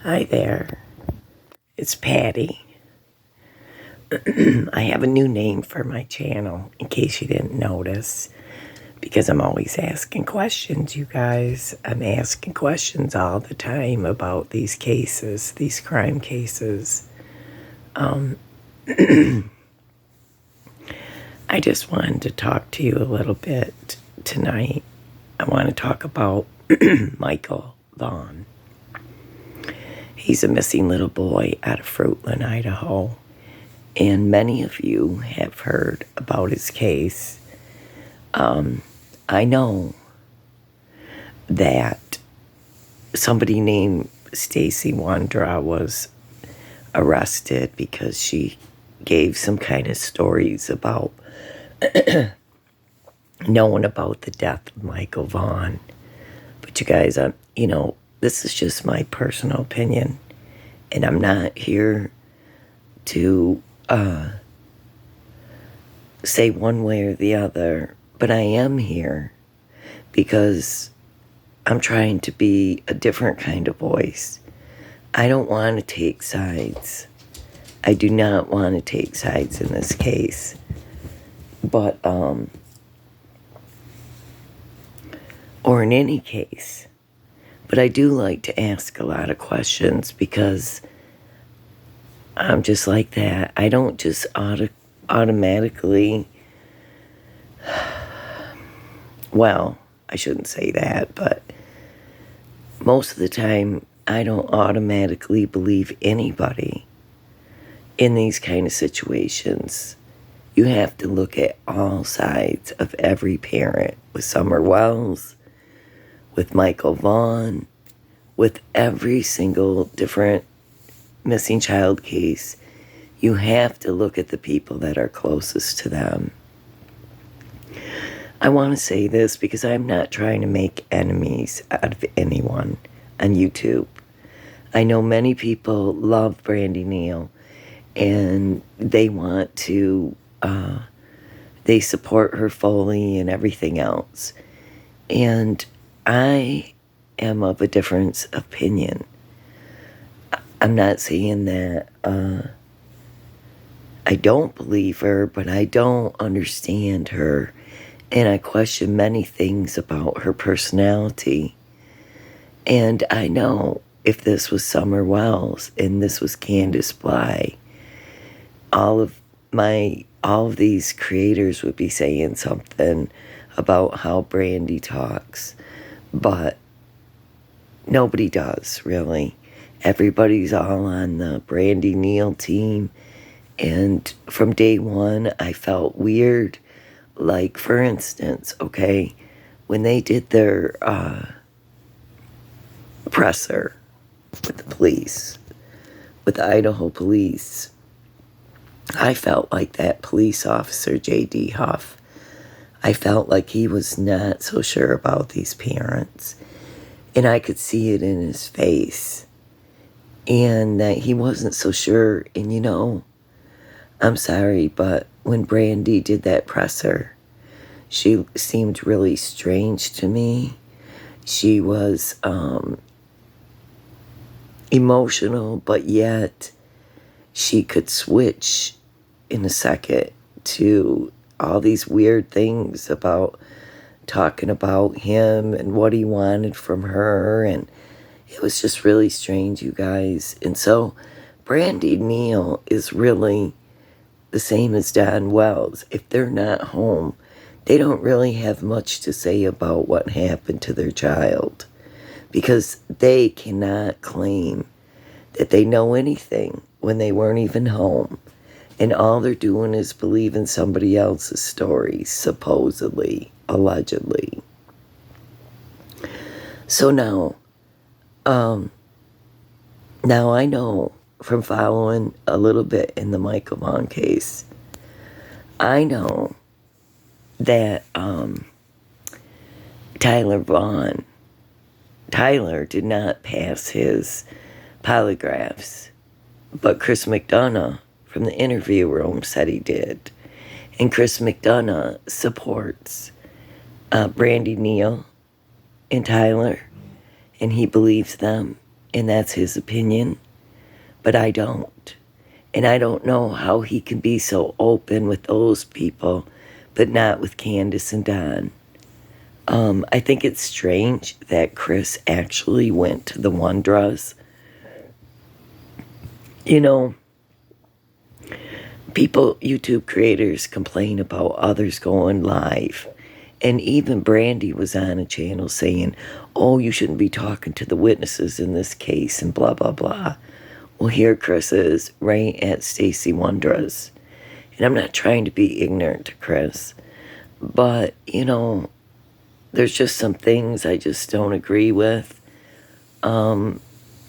Hi there, it's Patty. I have a new name for my channel, in case you didn't notice, because I'm always asking questions, you guys. I'm asking questions all the time about these cases, these crime cases. I just wanted to talk to you a little bit tonight. I want to talk about Michael Vaughn. He's a missing little boy out of Fruitland, Idaho. And many of you have heard about his case. I know that somebody named Stacy Wandra was arrested because she gave some kind of stories about knowing about the death of Michael Vaughn. But you guys, this is just my personal opinion, and I'm not here to say one way or the other, but I am here because I'm trying to be a different kind of voice. I don't want to take sides. I do not want to take sides in this case. But, or in any case. But I do like to ask a lot of questions because I'm just like that. I don't just automatically, well, I shouldn't say that, but most of the time I don't automatically believe anybody in these kind of situations. You have to look at all sides of every parent, with Summer Wells, with Michael Vaughn, with every single different missing child case. You have to look at the people that are closest to them. I want to say this because I'm not trying to make enemies out of anyone on YouTube. I know many people love Brandy Neal and they want to, they support her fully and everything else. And I am of a different opinion. I'm not saying that I don't believe her, but I don't understand her. And I question many things about her personality. And I know if this was Summer Wells and this was Candace Bly, all of these creators would be saying something about how Brandy talks. But nobody does, really. Everybody's all on the Brandy Neal team. And from day one, I felt weird. Like, for instance, okay, when they did their presser with the police, with the Idaho police, I felt like that police officer, J.D. Huff, I felt like he was not so sure about these parents. And I could see it in his face. And that he wasn't so sure. And I'm sorry, but when Brandy did that presser, she seemed really strange to me. She was emotional, but yet she could switch in a second to all these weird things about talking about him and what he wanted from her. And it was just really strange, you guys. And so Brandy Neal is really the same as Don Wells. If they're not home, they don't really have much to say about what happened to their child because they cannot claim that they know anything when they weren't even home. And all they're doing is believing somebody else's story, supposedly, allegedly. So now I know from following a little bit in the Michael Vaughn case, I know that Tyler did not pass his polygraphs, but Chris McDonough from the interview room said he did. And Chris McDonough supports Brandy Neal and Tyler, and he believes them. and that's his opinion, but I don't. And I don't know how he can be so open with those people, but not with Candace and Don. I think it's strange that Chris actually went to the Wondras. You know, people, YouTube creators, complain about others going live. And even Brandy was on a channel saying, oh, you shouldn't be talking to the witnesses in this case and blah, blah, blah. Well, here Chris is right at Stacey Wondra's. And I'm not trying to be ignorant to Chris. But, you know, there's just some things I just don't agree with. The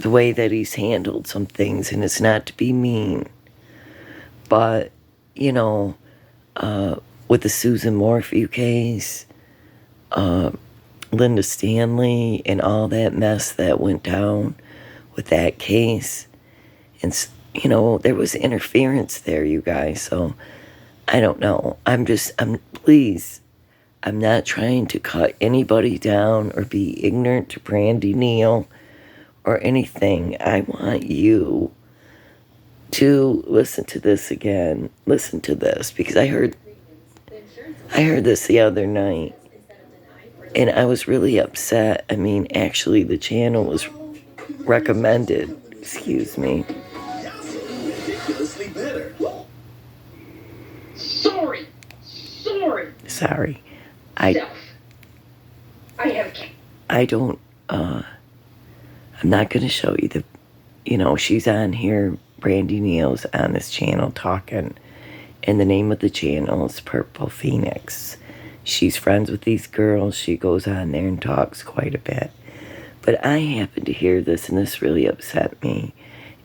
way that he's handled some things, and it's not to be mean. But, you know, with the Susan Morphew case, Linda Stanley, and all that mess that went down with that case. And, you know, there was interference there, you guys. So, I don't know. Please, I'm not trying to cut anybody down or be ignorant to Brandy Neal or anything. I want you to listen to this again. Listen to this, because I heard this the other night, and I was really upset. I mean, actually, the channel was recommended. Excuse me. Sorry. I'm not going to show you the, you know, she's on here, Brandy Neal's on this channel talking, and the name of the channel is Purple Phoenix. She's friends with these girls. She goes on there and talks quite a bit. But I happened to hear this, and this really upset me.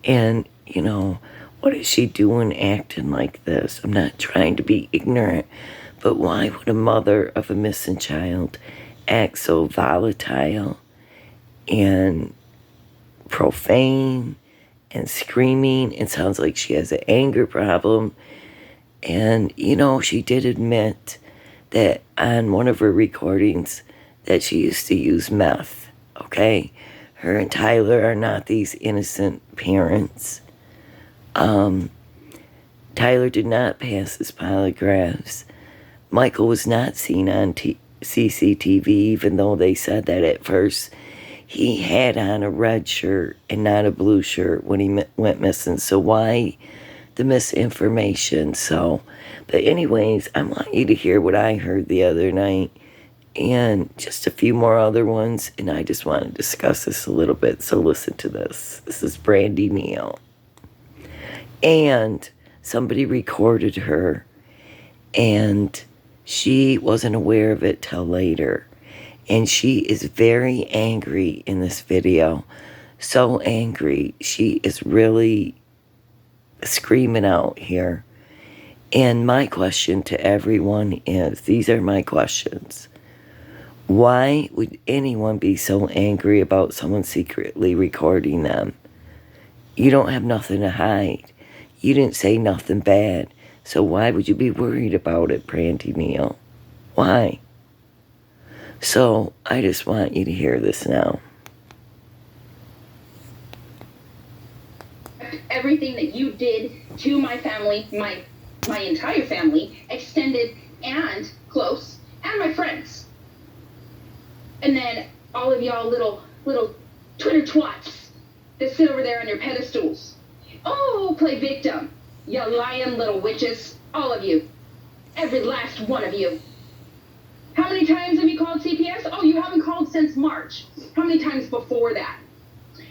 And, you know, what is she doing acting like this? I'm not trying to be ignorant, but why would a mother of a missing child act so volatile and profane and screaming? It sounds like she has an anger problem. And, you know, she did admit that on one of her recordings that she used to use meth, okay? Her and Tyler are not these innocent parents. Tyler did not pass his polygraphs. Michael was not seen on CCTV, even though they said that at first. He had on a red shirt and not a blue shirt when he went missing. So why the misinformation? So, but anyways, I want you to hear what I heard the other night and just a few more other ones. And I just want to discuss this a little bit. So listen to this. This is Brandy Neal. And somebody recorded her, and she wasn't aware of it till later. And she is very angry in this video. So angry. She is really screaming out here. And my question to everyone is, these are my questions. Why would anyone be so angry about someone secretly recording them? You don't have nothing to hide. You didn't say nothing bad. So why would you be worried about it, Brandy Neal? Why? So, I just want you to hear this now. Everything that you did to my family, my entire family, extended and close, and my friends. And then all of y'all little Twitter twats that sit over there on your pedestals. Oh, play victim. You lying little witches. All of you. Every last one of you. How many times have you called CPS? Oh, you haven't called since March. How many times before that?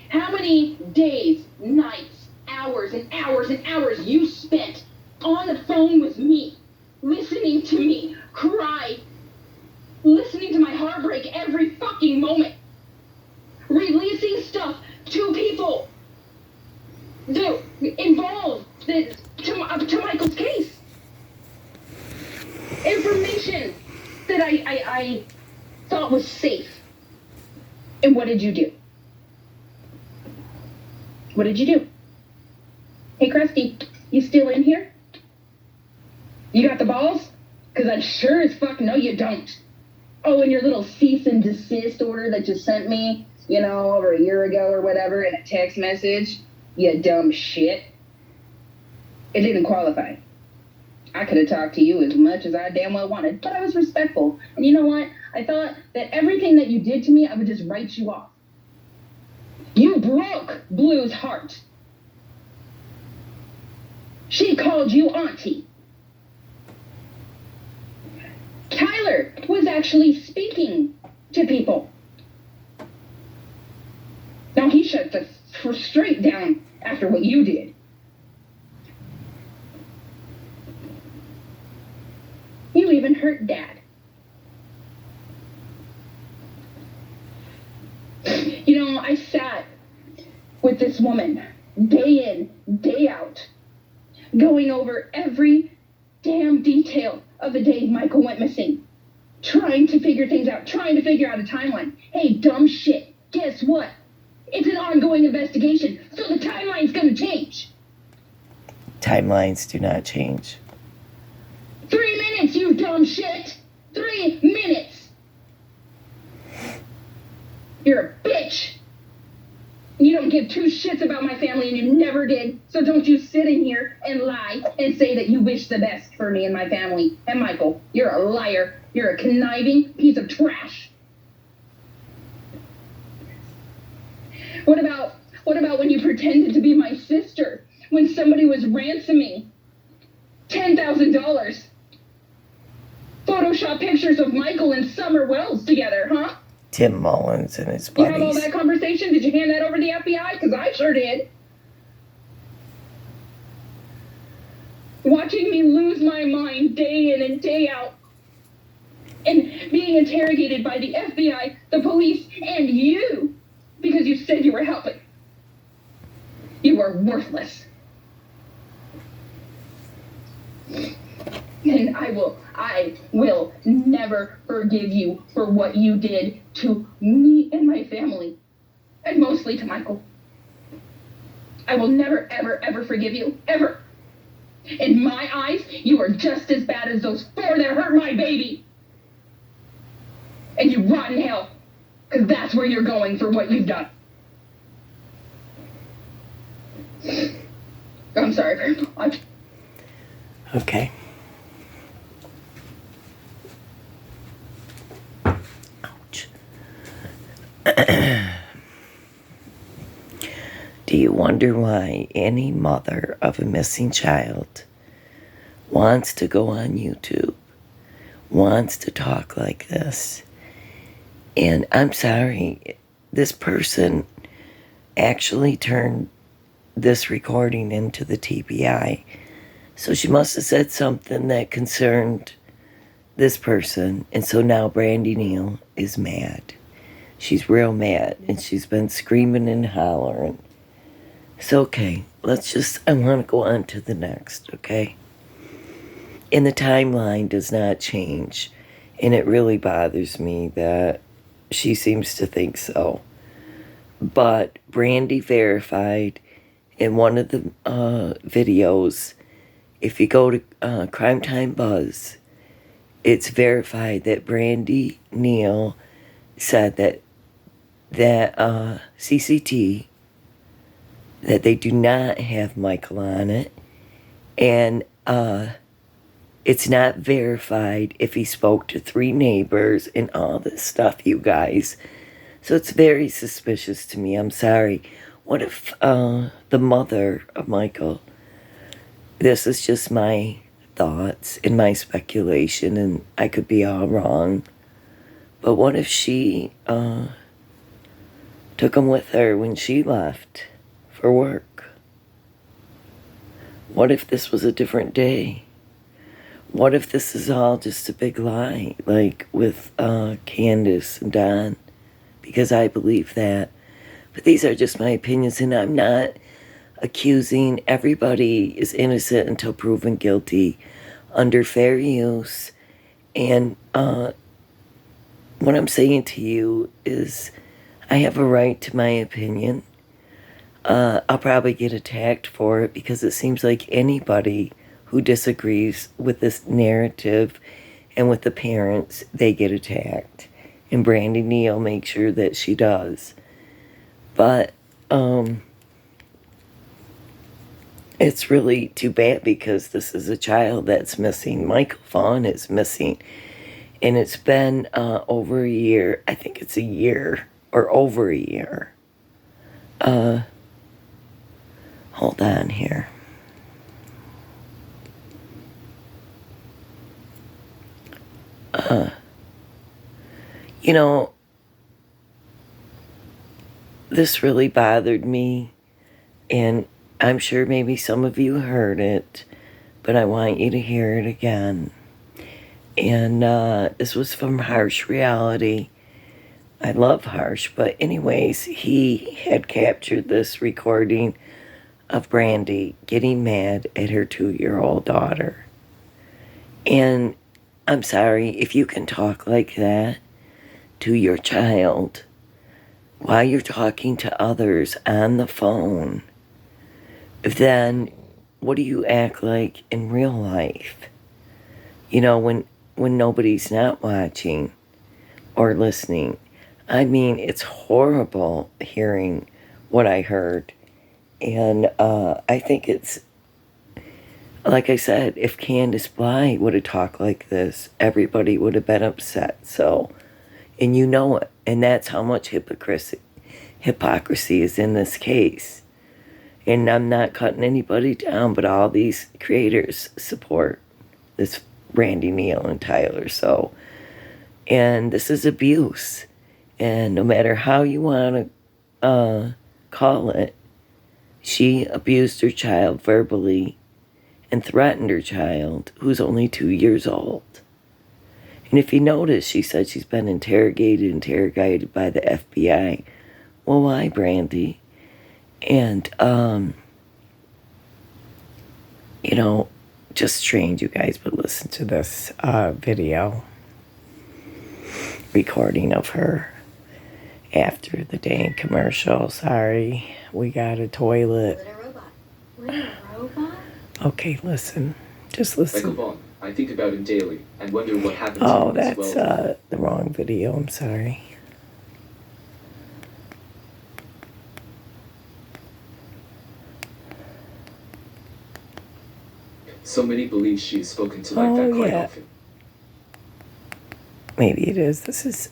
How many days, nights, hours, and hours and hours you spent on the phone with me, listening to me cry, listening to my heartbreak every fucking moment, releasing stuff to people that involved to Michael's case. Information that I thought was safe. And what did you do? What did you do? Hey, Krusty, you still in here? You got the balls? Because I sure as fuck know you don't. Oh, and your little cease and desist order that you sent me, over a year ago or whatever in a text message, you dumb shit. It didn't qualify. I could have talked to you as much as I damn well wanted, but I was respectful. And you know what? I thought that everything that you did to me, I would just write you off. You broke Blue's heart. She called you auntie. Tyler was actually speaking to people. Now he shut the straight down after what you did. You even hurt Dad. I sat with this woman day in, day out, going over every damn detail of the day Michael went missing, trying to figure things out, trying to figure out a timeline. Hey, dumb shit, guess what? It's an ongoing investigation, so the timeline's gonna change. Timelines do not change. 3 minutes, you dumb shit! 3 minutes! You're a bitch! You don't give two shits about my family, and you never did, so don't you sit in here and lie and say that you wish the best for me and my family. And Michael, you're a liar. You're a conniving piece of trash. What about when you pretended to be my sister when somebody was ransoming $10,000? Photoshop pictures of Michael and Summer Wells together, huh? Tim Mullins and his You buddies. have all that conversation? Did you hand that over to the FBI? Because I sure did. Watching me lose my mind day in and day out, and being interrogated by the FBI, the police, and you, because you said you were helping. You are worthless. And I will never forgive you for what you did to me and my family, and mostly to Michael. I will never, ever, ever forgive you, ever. In my eyes, you are just as bad as those 4 that hurt my baby. And you rot in hell, because that's where you're going for what you've done. I'm sorry very much. Okay. Ouch. Do you wonder why any mother of a missing child wants to go on YouTube, wants to talk like this? And I'm sorry, this person actually turned this recording into the TBI. So she must have said something that concerned this person. And so now Brandy Neal is mad. She's real mad. And she's been screaming and hollering. So, okay, I want to go on to the next, okay? And the timeline does not change. And it really bothers me that she seems to think so. But Brandy verified in one of the videos, if you go to Crime Time Buzz, it's verified that Brandy Neal said that CCT, that they do not have Michael on it, and it's not verified if he spoke to 3 neighbors and all this stuff, you guys. So it's very suspicious to me. I'm sorry. What if the mother of Michael, this is just my thoughts and my speculation, and I could be all wrong, but what if she took him with her when she left for work? What if this was a different day? What if this is all just a big lie, like with Candace and Don? Because I believe that. But these are just my opinions, and I'm not accusing. Everybody is innocent until proven guilty under fair use. And what I'm saying to you is I have a right to my opinion. I'll probably get attacked for it because it seems like anybody who disagrees with this narrative and with the parents, they get attacked. And Brandy Neal makes sure that she does. But it's really too bad because this is a child that's missing. Michael Vaughn is missing. And it's been over a year. I think it's a year or over a year. Hold on here. You know, this really bothered me. And I'm sure maybe some of you heard it, but I want you to hear it again. And this was from Harsh Reality. I love Harsh, but anyways, he had captured this recording of Brandy getting mad at her 2-year-old daughter. And I'm sorry, if you can talk like that to your child while you're talking to others on the phone, then what do you act like in real life? You know, when nobody's not watching or listening. I mean, it's horrible hearing what I heard. And I think it's, like I said, if Candace Bly would have talked like this, everybody would have been upset. So, and you know it. And that's how much hypocrisy is in this case. And I'm not cutting anybody down, but all these creators support this Brandy, Neal, and Tyler. So, and this is abuse. And no matter how you want to call it, she abused her child verbally and threatened her child, who's only 2 years old. And if you notice, she said she's been interrogated by the FBI. Well, why, Brandy? And, you know, just strange, you guys, but listen to this video recording of her after the day in commercial. Sorry, we got a toilet. Was it a robot? Was it a robot? Okay, listen. Just listen. Michael Vaughn, I think about him daily and wonder what happened to Oh, him that's as well. the wrong video. I'm sorry. So many believe she is spoken to like that quite yeah. often. Maybe it is. This is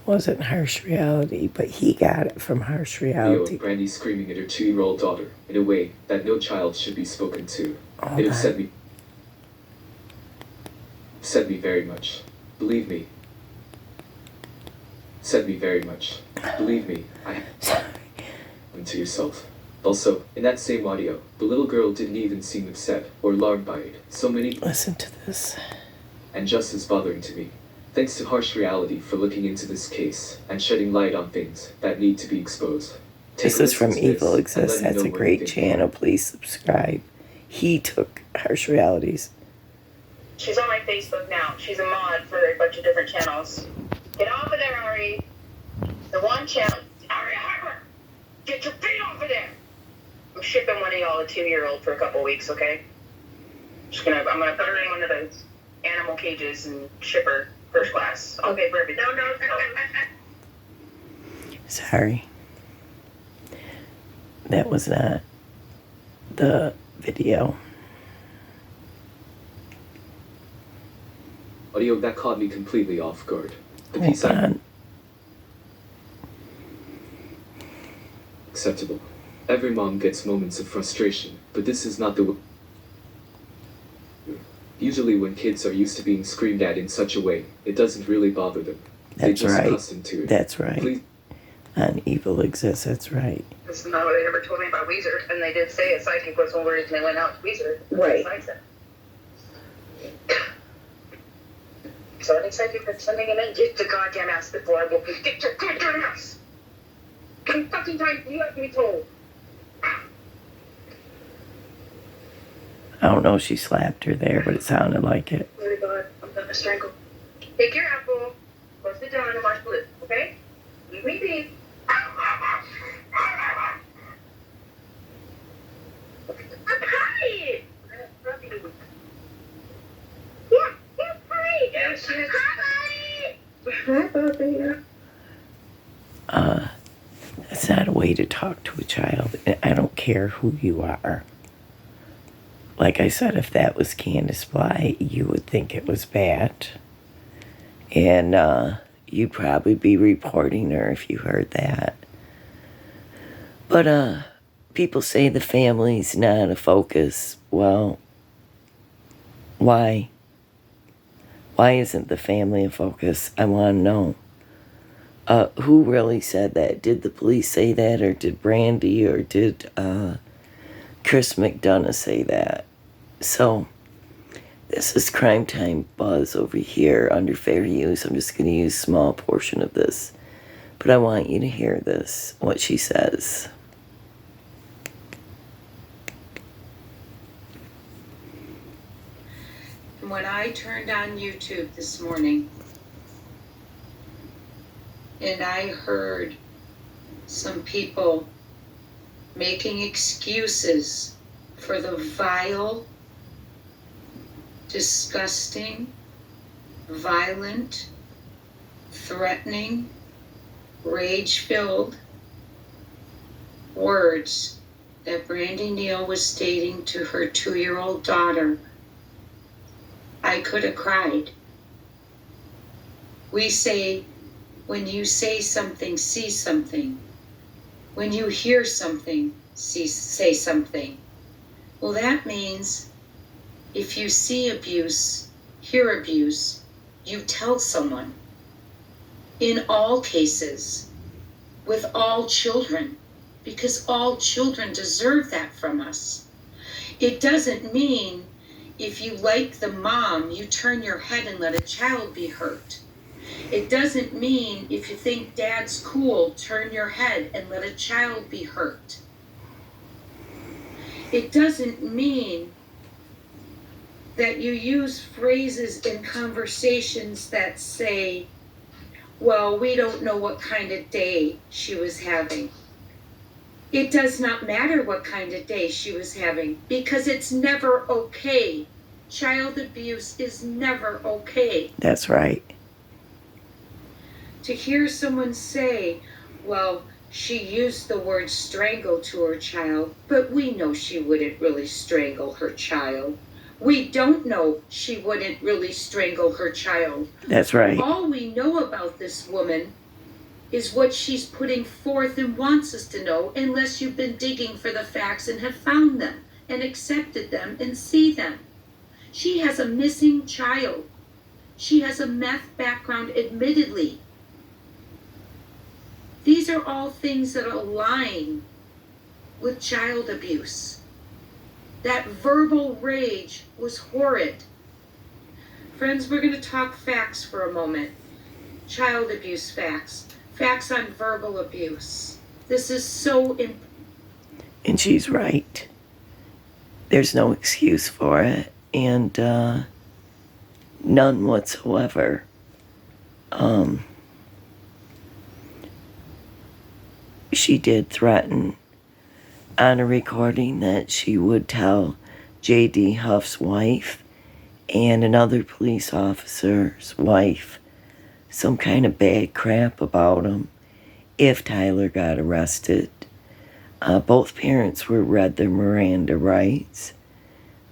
wasn't Harsh Reality, but he got it from Harsh Video Reality. of Brandy screaming at her 2-year-old daughter in a way that no child should be spoken to. Oh, It upset me very much. Believe me. Upset me very much. Believe me, I to yourself. Also, in that same audio, the little girl didn't even seem upset or alarmed by it. So many Listen to this. and just as bothering to me. Thanks to Harsh Reality for looking into this case and shedding light on things that need to be exposed. This is from Evil and Exists. let me That's know a what great you think. channel. Please subscribe. He took Harsh Realities. She's on my Facebook now. She's a mod for a bunch of different channels. Get off of there, Ari. The one channel. Ari Harper! Get your feet off of there! I'm shipping one of y'all a 2-year-old for a couple weeks, okay? I'm gonna put her in one of those animal cages and ship her first class. Okay, perfect. No. Sorry. That was not the video. Audio that caught me completely off guard. The Hold piece I on. acceptable. Every mom gets moments of frustration, but this is not the Usually when kids are used to being screamed at in such a way, it doesn't really bother them. They That's just right. accustomed to it. That's right. Please, On Evil Exists. That's right. This is not what they ever told me about Weezer, and they did say a psychic was one reason they went out to Weezer. Right. So any psychic that's sending him in, get the goddamn ass before I will get your goddamn ass! How many fucking times do you have to be told? I don't know if she slapped her there, but it sounded like it. Oh my god, I'm gonna strangle. Take your apple, go sit down and watch Blue, okay? Leave me be. I'm tired! Yeah, hi! Hi! Hi, Bobby! way to talk to a child. And I don't care who you are. Like I said, if that was Candace Bly, you would think it was bad. And you'd probably be reporting her if you heard that. But people say the family's not a focus. Well, why? Why isn't the family a focus? I want to know. Who really said that? Did the police say that, or did Brandy, or did Chris McDonough say that? So, this is Crime Time Buzz over here under fair use. I'm just going to use a small portion of this. But I want you to hear this, what she says. When I turned on YouTube this morning and I heard some people making excuses for the vile, disgusting, violent, threatening, rage-filled words that Brandy Neal was stating to her 2-year-old daughter, I could have cried. We say, when you say something, see something. When you hear something, say something. Well, that means if you see abuse, hear abuse, you tell someone. In all cases, with all children, because all children deserve that from us. It doesn't mean if you like the mom, you turn your head and let a child be hurt. It doesn't mean if you think dad's cool, turn your head and let a child be hurt. It doesn't mean that you use phrases in conversations that say, well, we don't know what kind of day she was having. It does not matter what kind of day she was having, because it's never okay. Child abuse is never okay. That's right. To hear someone say, well, she used the word strangle to her child, but we know she wouldn't really strangle her child. We don't know she wouldn't really strangle her child. That's right. All we know about this woman is what she's putting forth and wants us to know, unless you've been digging for the facts and have found them and accepted them and see them. She has a missing child. She has a meth background, admittedly. These are all things that align with child abuse. That verbal rage was horrid. Friends, we're going to talk facts for a moment. Child abuse facts. Facts on verbal abuse. This is so important. And she's right. There's no excuse for it. And none whatsoever. She did threaten on a recording that she would tell J.D. Huff's wife and another police officer's wife some kind of bad crap about him if Tyler got arrested. Both parents were read their Miranda rights.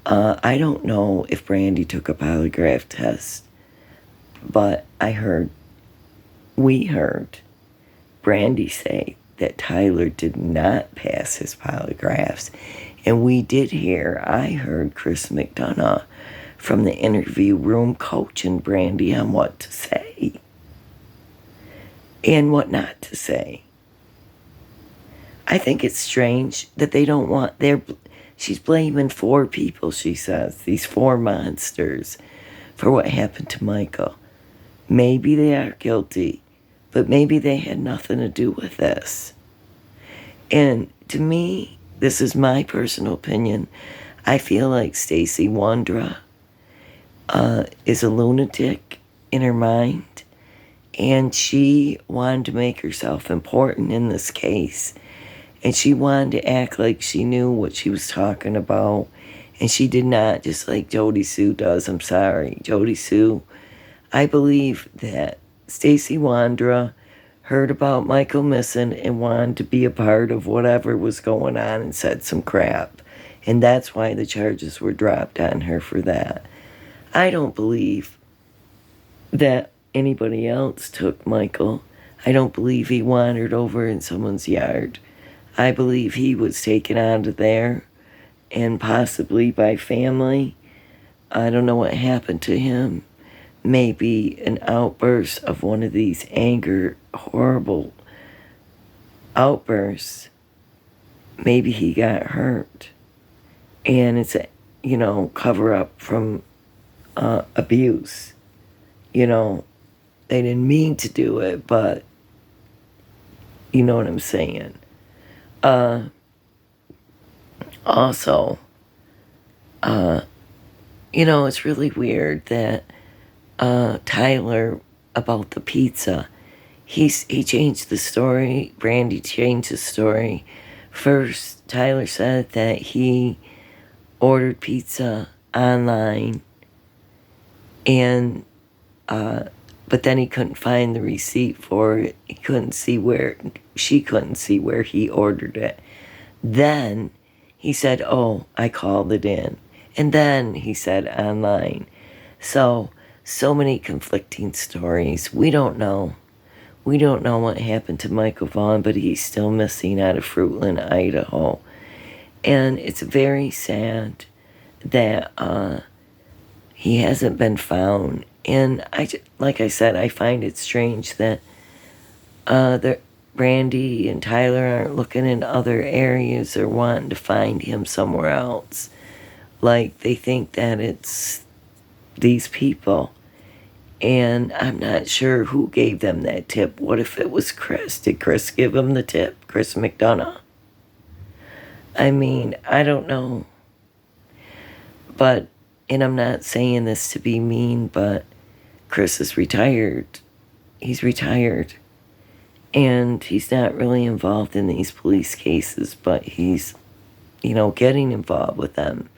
I don't know if Brandy took a polygraph test, but we heard Brandy say that Tyler did not pass his polygraphs. And I heard Chris McDonough from the interview room coaching Brandy on what to say and what not to say. I think it's strange that they don't want she's blaming 4 people, she says, these 4 monsters for what happened to Michael. Maybe they are guilty, but maybe they had nothing to do with this. And to me, this is my personal opinion, I feel like Stacey Wandra is a lunatic in her mind, and she wanted to make herself important in this case, and she wanted to act like she knew what she was talking about, and she did not, just like Jody Sue does. I'm sorry, Jody Sue. I believe that Stacey Wandra, heard about Michael missing and wanted to be a part of whatever was going on and said some crap. And that's why the charges were dropped on her for that. I don't believe that anybody else took Michael. I don't believe he wandered over in someone's yard. I believe he was taken out of there and possibly by family. I don't know what happened to him. Maybe an outburst of one of these horrible outbursts. Maybe he got hurt. And it's a, cover up from abuse. They didn't mean to do it, but you know what I'm saying. Also, it's really weird that Tyler, about the pizza, he changed the story. Brandy changed the story. First, Tyler said that he ordered pizza online, and but then he couldn't find the receipt for it. She couldn't see where he ordered it. Then he said, "Oh, I called it in," and then he said online. So many conflicting stories. We don't know. We don't know what happened to Michael Vaughn, but he's still missing out of Fruitland, Idaho. And it's very sad that he hasn't been found. And like I said, I find it strange that Brandy and Tyler aren't looking in other areas or wanting to find him somewhere else. Like, they think that it's these people. And I'm not sure who gave them that tip. What if it was Chris? Did Chris give him the tip? Chris McDonough? I mean, I don't know. But, and I'm not saying this to be mean, but Chris is retired. He's retired. And he's not really involved in these police cases, but he's, getting involved with them.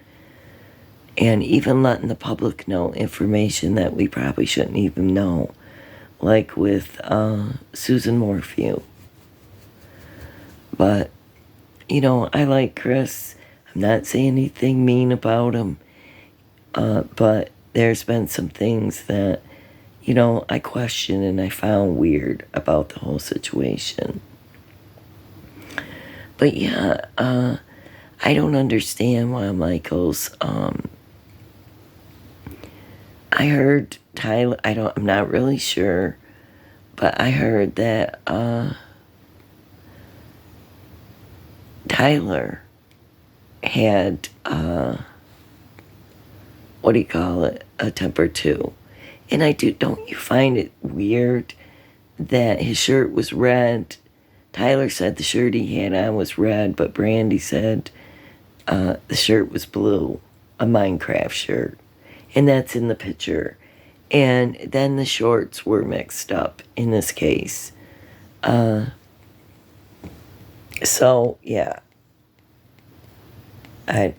And even letting the public know information that we probably shouldn't even know. Like with Susan Morphew. But, I like Chris. I'm not saying anything mean about him. But there's been some things that, I question and I found weird about the whole situation. But yeah, I don't understand why Michael's, I heard Tyler, I'm not really sure, but I heard that, Tyler had, a temper too. And don't you find it weird that his shirt was red? Tyler said the shirt he had on was red, but Brandy said the shirt was blue, a Minecraft shirt. And that's in the picture. And then the shorts were mixed up in this case. So, yeah. I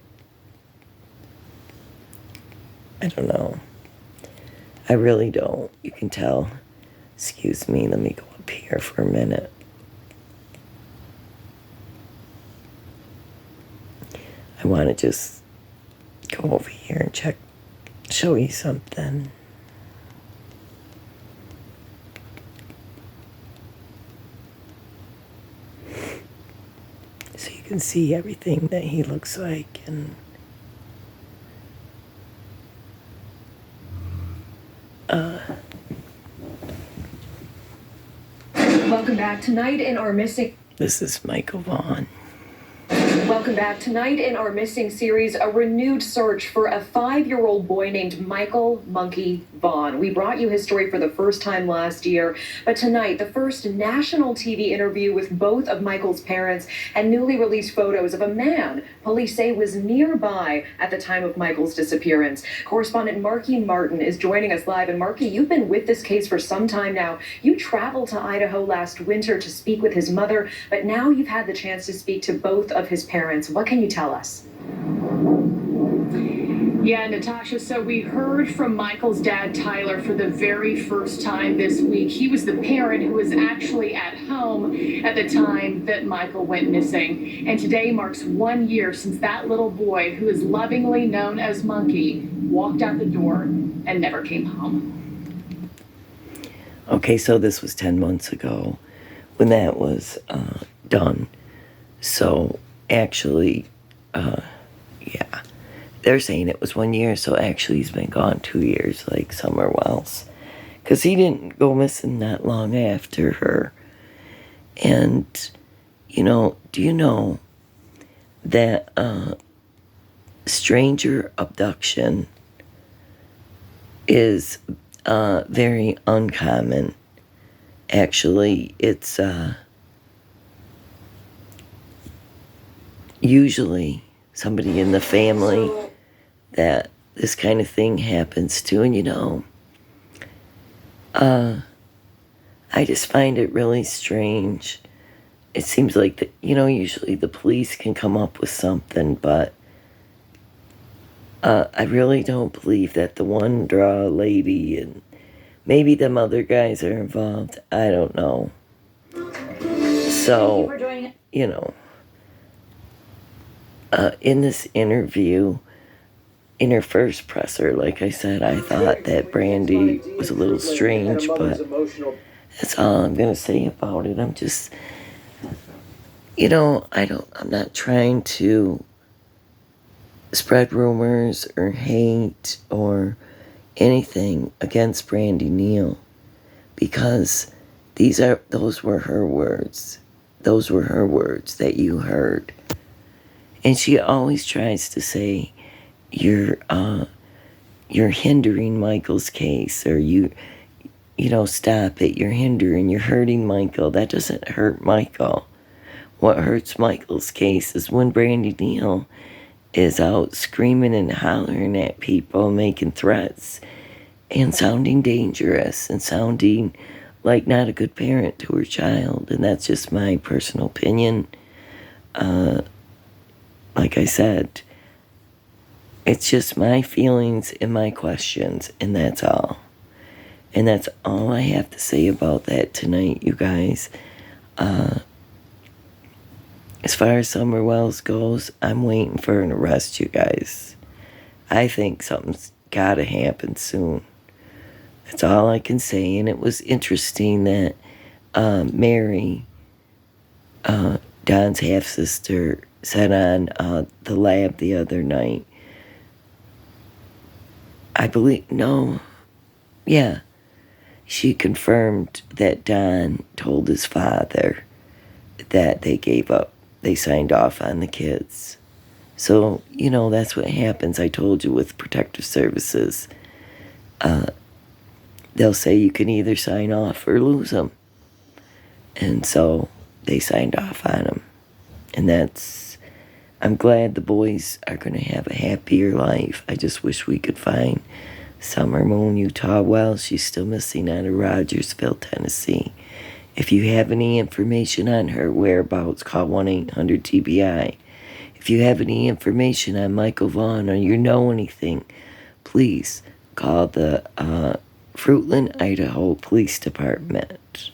don't know. I really don't. You can tell. Excuse me, let me go up here for a minute. I want to just go over here and show you something. So you can see everything that he looks like. And welcome back tonight in our missing. This is Michael Vaughn. Welcome back. Tonight in our missing series, a renewed search for a 5-year-old boy named Michael Monkey Vaughn. We brought you his story for the first time last year, but tonight, the first national TV interview with both of Michael's parents and newly released photos of a man police say was nearby at the time of Michael's disappearance. Correspondent Marky Martin is joining us live. And Marky, you've been with this case for some time now. You traveled to Idaho last winter to speak with his mother, but now you've had the chance to speak to both of his parents. What can you tell us? Yeah, Natasha, so we heard from Michael's dad, Tyler, for the very first time this week. He was the parent who was actually at home at the time that Michael went missing. And today marks 1 year since that little boy, who is lovingly known as Monkey, walked out the door and never came home. Okay, so this was 10 months ago when that was done. So actually, yeah, they're saying it was 1 year, so actually he's been gone 2 years, like Summer Wells. Because he didn't go missing that long after her. And, you know, do you know that stranger abduction is very uncommon? Actually, it's usually somebody in the family that this kind of thing happens to. And, you know, I just find it really strange. It seems like that, you know, usually the police can come up with something, but I really don't believe that the one draw lady and maybe them other guys are involved. I don't know. So, you know, in this interview, in her first presser, like I said, I thought that Brandy was a little strange, but that's all I'm going to say about it. I'm just, you know, I'm not trying to spread rumors or hate or anything against Brandy Neal, because those were her words. Those were her words that you heard. And she always tries to say, you're hindering Michael's case, or you know, stop it, you're hurting Michael. That doesn't hurt Michael. What hurts Michael's case is when Brandy Neal is out screaming and hollering at people, making threats, and sounding dangerous, and sounding like not a good parent to her child. And that's just my personal opinion. Like I said, it's just my feelings and my questions, and that's all. And that's all I have to say about that tonight, you guys. As far as Summer Wells goes, I'm waiting for an arrest, you guys. I think something's gotta happen soon. That's all I can say. And it was interesting that Mary, Don's half-sister, said on the lab the other night, I believe, no, yeah, she confirmed that Don told his father that they signed off on the kids. So, you know, that's what happens. I told you with protective services, they'll say you can either sign off or lose them. And so they signed off on them. And I'm glad the boys are going to have a happier life. I just wish we could find Summer Moon Utah Wells. She's still missing out of Rogersville, Tennessee. If you have any information on her whereabouts, call 1-800-TBI. If you have any information on Michael Vaughn, or you know anything, please call the Fruitland, Idaho Police Department.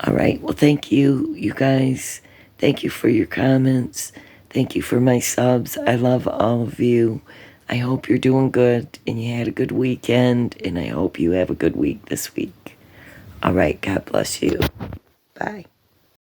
All right, well, thank you, you guys. Thank you for your comments. Thank you for my subs. I love all of you. I hope you're doing good and you had a good weekend, and I hope you have a good week this week. All right, God bless you. Bye.